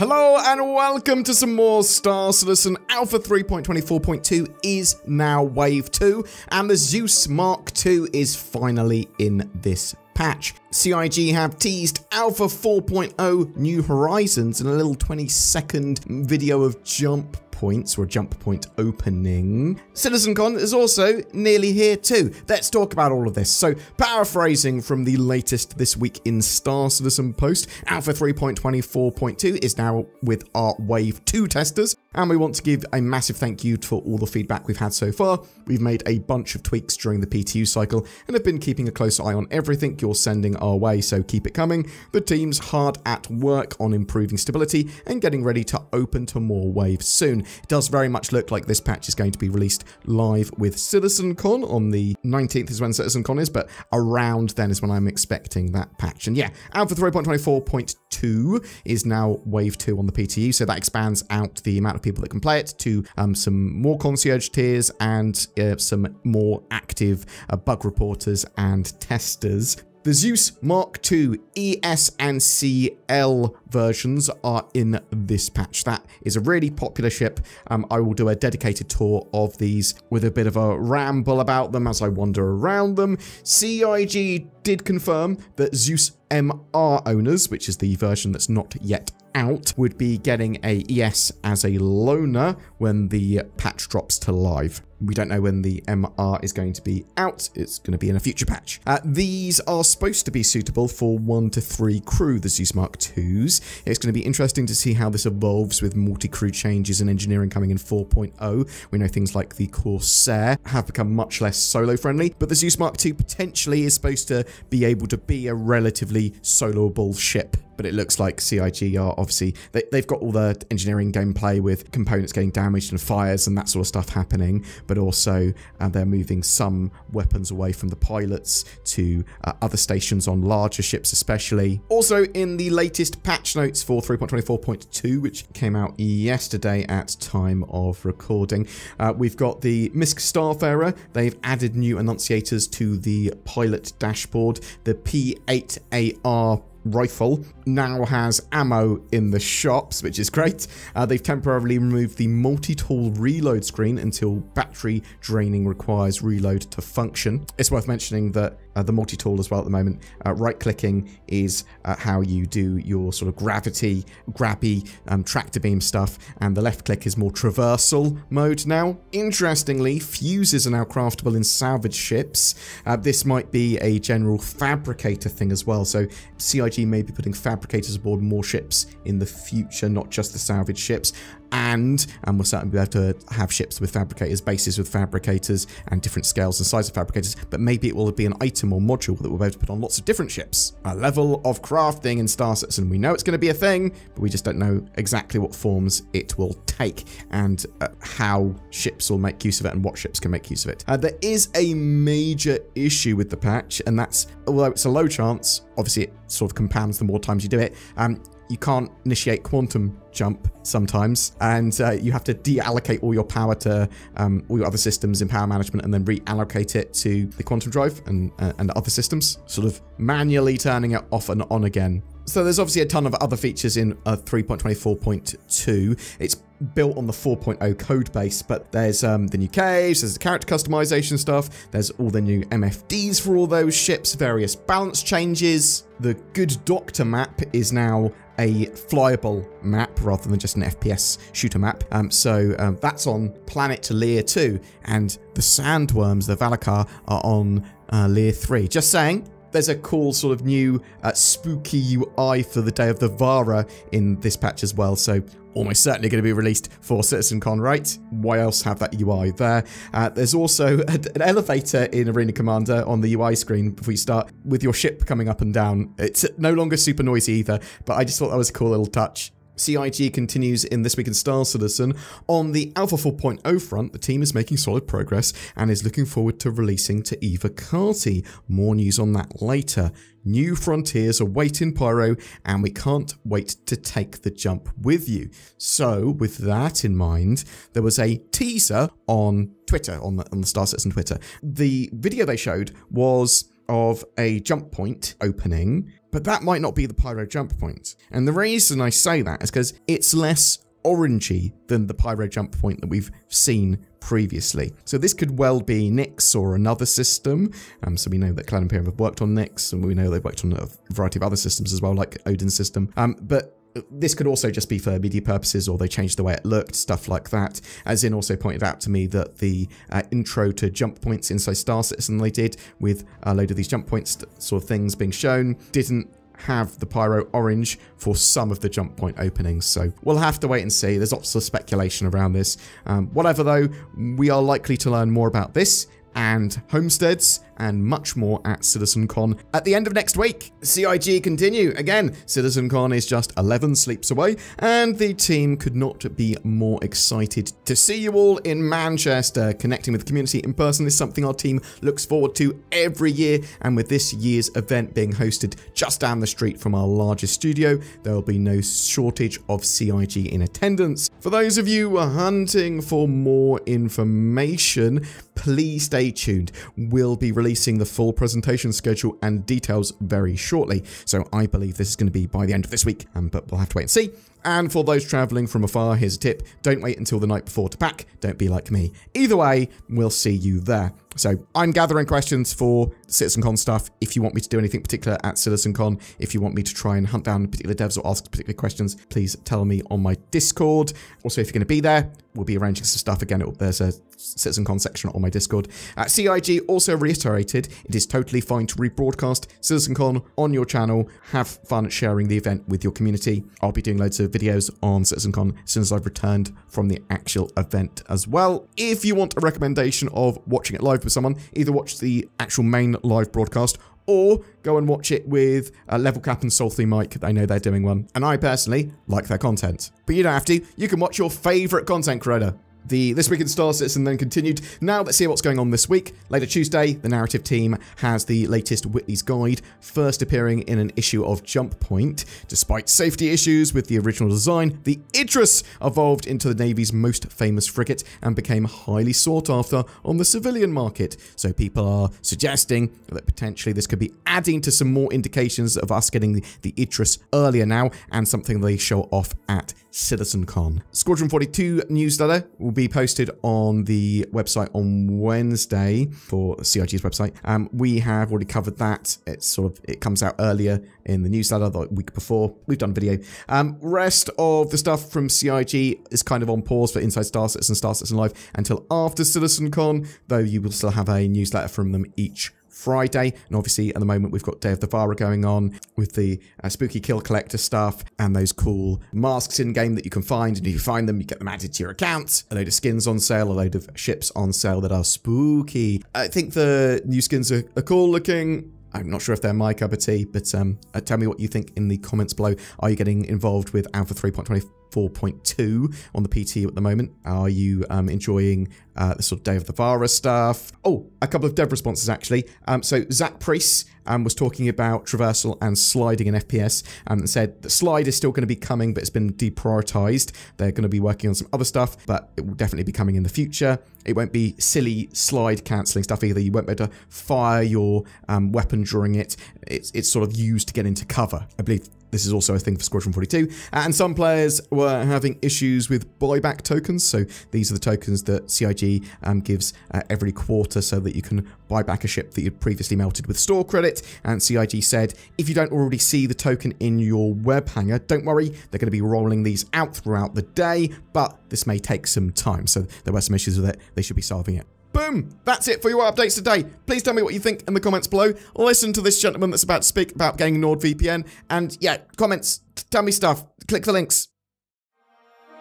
Hello and welcome to some more Star Citizen. Alpha 3.24.2 is now Wave 2 and the Zeus MK2 is finally in this patch. CIG have teased Alpha 4.0 New Horizons in a little 20-second video of jump points or a jump point opening. CitizenCon is also nearly here too. Let's talk about all of this. So, paraphrasing from the latest This Week in Star Citizen post, Alpha 3.24.2 is now with our Wave 2 testers, and we want to give a massive thank you for all the feedback we've had so far. We've made a bunch of tweaks during the PTU cycle and have been keeping a close eye on everything you're sending our way, so keep it coming. The team's hard at work on improving stability and getting ready to open to more waves soon. It does very much look like this patch is going to be released live with CitizenCon on the 19th is when CitizenCon is, but around then is when I'm expecting that patch. And yeah, Alpha 3.24.2 is now Wave 2 on the PTU, so that expands out the amount of people that can play it to some more concierge tiers and some more active bug reporters and testers. The Zeus MK2 ES and CL versions are in this patch. That is a really popular ship. I will do a dedicated tour of these with a bit of a ramble about them as I wander around them. CIG did confirm that Zeus MR owners, which is the version that's not yet out, would be getting a ES as a loaner when the patch drops to live. We don't know when the MR is going to be out. It's going to be in a future patch. These are supposed to be suitable for 1 to 3 crew, the Zeus MK2s. It's going to be interesting to see how this evolves with multi-crew changes and engineering coming in 4.0. We know things like the Corsair have become much less solo-friendly, but the Zeus MK2 potentially is supposed to be able to be a relatively soloable ship. But it looks like CIG are obviously, they've got all the engineering gameplay with components getting damaged and fires and that sort of stuff happening, but also they're moving some weapons away from the pilots to other stations on larger ships especially. Also in the latest patch notes for 3.24.2, which came out yesterday at time of recording, we've got the MISC Starfarer. They've added new annunciators to the pilot dashboard. The P8AR rifle now has ammo in the shops, which is great. They've temporarily removed the multi-tool reload screen until battery draining requires reload to function. It's worth mentioning that the multi-tool as well at the moment, right-clicking is how you do your sort of gravity, grabby, tractor beam stuff, and the left click is more traversal mode now. Interestingly, fuses are now craftable in salvage ships. This might be a general fabricator thing as well, so CIG may be putting fabricators aboard more ships in the future, not just the salvage ships. And we'll certainly be able to have ships with fabricators, bases with fabricators, and different scales and size of fabricators, but maybe it will be an item or module that we'll be able to put on lots of different ships. A level of crafting in Star Citizen. We know it's going to be a thing, but we just don't know exactly what forms it will take and how ships will make use of it and what ships can make use of it. There is a major issue with the patch, and that's, although it's a low chance, obviously it sort of compounds the more times you do it, you can't initiate quantum jump sometimes, and you have to deallocate all your power to all your other systems in power management and then reallocate it to the quantum drive and other systems, sort of manually turning it off and on again. So there's obviously a ton of other features in 3.24.2. It's built on the 4.0 code base, but there's the new caves, there's the character customization stuff, there's all the new MFDs for all those ships, various balance changes. The Good Doctor map is now a flyable map rather than just an FPS shooter map. So that's on Planet Lear 2, and the Sandworms, the Valakar, are on Lear 3. Just saying. There's a cool sort of new spooky UI for the Day of the Vara in this patch as well, so almost certainly going to be released for CitizenCon, right? Why else have that UI there? There's also an elevator in Arena Commander on the UI screen before you start, with your ship coming up and down. It's no longer super noisy either, but I just thought that was a cool little touch. CIG continues in This Week in Star Citizen. On the Alpha 4.0 front, the team is making solid progress and is looking forward to releasing to Eva Carty. More news on that later. New frontiers await in Pyro, and we can't wait to take the jump with you. So, with that in mind, there was a teaser on Twitter, on the Star Citizen Twitter. The video they showed was of a jump point opening But that might not be the Pyro jump point. And the reason I say that is because it's less orangey than the Pyro jump point that we've seen previously. So this could well be Nyx or another system. So we know that Cloud Imperium have worked on Nyx, and we know they've worked on a variety of other systems as well, like Odin's system. But this could also just be for media purposes, or they changed the way it looked, stuff like that. As in also pointed out to me that the intro to jump points inside Star Citizen they did with a load of these jump points sort of things being shown didn't have the Pyro orange for some of the jump point openings. So we'll have to wait and see. There's lots of speculation around this. Whatever though, we are likely to learn more about this and homesteads and much more at CitizenCon at the end of next week. CIG continue. Again, CitizenCon is just 11 sleeps away, and the team could not be more excited to see you all in Manchester. Connecting with the community in person is something our team looks forward to every year, and with this year's event being hosted just down the street from our largest studio, there will be no shortage of CIG in attendance. For those of you who are hunting for more information, please stay tuned. We'll be releasing the full presentation schedule and details very shortly. So I believe this is going to be by the end of this week, but we'll have to wait and see. And for those traveling from afar, here's a tip. Don't wait until the night before to pack. Don't be like me. Either way, we'll see you there. So I'm gathering questions for CitizenCon stuff. If you want me to do anything particular at CitizenCon, if you want me to try and hunt down particular devs or ask particular questions, please tell me on my Discord. Also, if you're going to be there, we'll be arranging some stuff again. There's a CitizenCon section on my Discord. CIG also reiterated it is totally fine to rebroadcast CitizenCon on your channel. Have fun sharing the event with your community. I'll be doing loads of videos on CitizenCon as soon as I've returned from the actual event as well. If you want a recommendation of watching it live with someone, either watch the actual main live broadcast or go and watch it with Level Cap and Salty Mike. I know they're doing one, and I personally like their content. But you don't have to. You can watch your favorite content creator. The This Week in Star Citizen then continued. Now let's see what's going on this week. Later Tuesday, the narrative team has the latest Whitley's Guide, first appearing in an issue of Jump Point. Despite safety issues with the original design, the Idris evolved into the Navy's most famous frigate and became highly sought after on the civilian market. So people are suggesting that potentially this could be adding to some more indications of us getting the Idris earlier now, and something they show off at CitizenCon. Squadron 42 newsletter will be posted on the website on Wednesday for CIG's website. We have already covered that. It comes out earlier in the newsletter the week before. We've done video. Rest of the stuff from CIG is kind of on pause for Inside Star Citizen Live until after CitizenCon, though you will still have a newsletter from them each Friday. And obviously at the moment we've got Day of the Vara going on with the spooky kill collector stuff and those cool masks in game that you can find, and if you find them you get them added to your account. A load of skins on sale, a load of ships on sale that are spooky. I think the new skins are cool looking. I'm not sure if they're my cup of tea, but tell me what you think in the comments below. Are you getting involved with Alpha 3.24.2 on the PT at the moment? Are you enjoying the sort of Day of the Vara stuff? Oh, a couple of dev responses actually. So Zach Priest was talking about traversal and sliding in FPS and said the slide is still going to be coming, but it's been deprioritized. They're going to be working on some other stuff, but it will definitely be coming in the future. It won't be silly slide cancelling stuff either. You won't be able to fire your weapon during it. It's sort of used to get into cover. I believe this is also a thing for Squadron 42. And some players were having issues with buyback tokens. So these are the tokens that CIG gives every quarter so that you can buy back a ship that you'd previously melted with store credit. And CIG said, if you don't already see the token in your web hanger, don't worry, they're going to be rolling these out throughout the day, but this may take some time. So there were some issues with it. They should be solving it. Boom! That's it for your updates today. Please tell me what you think in the comments below. Listen to this gentleman that's about to speak about getting NordVPN. And yeah, comments, tell me stuff. Click the links.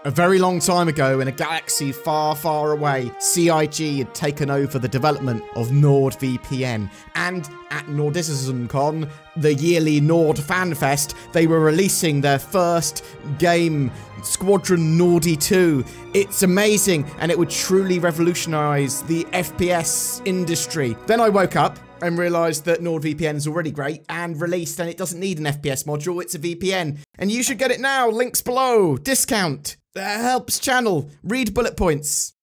A very long time ago, in a galaxy far, far away, CIG had taken over the development of NordVPN. And at NordCitizenCon, the yearly Nord FanFest, they were releasing their first game, Squadron Nordy 2. It's amazing, and it would truly revolutionize the FPS industry. Then I woke up and realized that NordVPN is already great and released, and it doesn't need an FPS module, it's a VPN. And you should get it now, links below, discount, helps channel, read bullet points.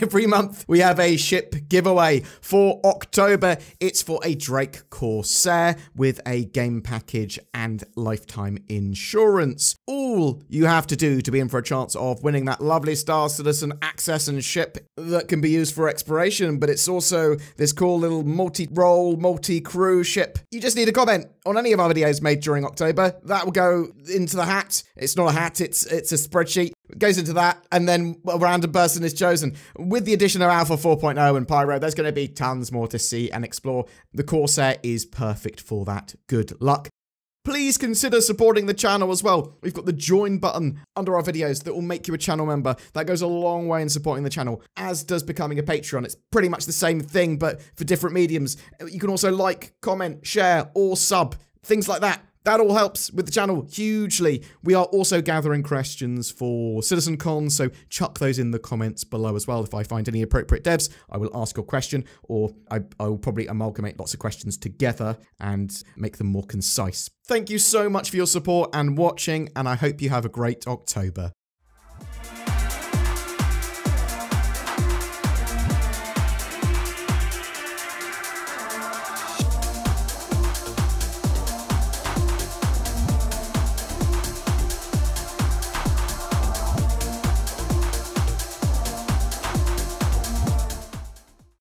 Every month we have a ship giveaway. For October, it's for a Drake Corsair with a game package and lifetime insurance. All you have to do to be in for a chance of winning that lovely Star Citizen access and ship that can be used for exploration, but it's also this cool little multi-role, multi-crew ship. You just need a comment on any of our videos made during October. That will go into the hat. It's not a hat, it's a spreadsheet. It goes into that, and then a random person is chosen. With the addition of Alpha 4.0 and Pyro, there's going to be tons more to see and explore. The Corsair is perfect for that. Good luck. Please consider supporting the channel as well. We've got the join button under our videos that will make you a channel member. That goes a long way in supporting the channel, as does becoming a Patreon. It's pretty much the same thing, but for different mediums. You can also like, comment, share, or sub, things like that. That all helps with the channel hugely. We are also gathering questions for CitizenCon, so chuck those in the comments below as well. If I find any appropriate devs, I will ask your question, or I will probably amalgamate lots of questions together and make them more concise. Thank you so much for your support and watching, and I hope you have a great October.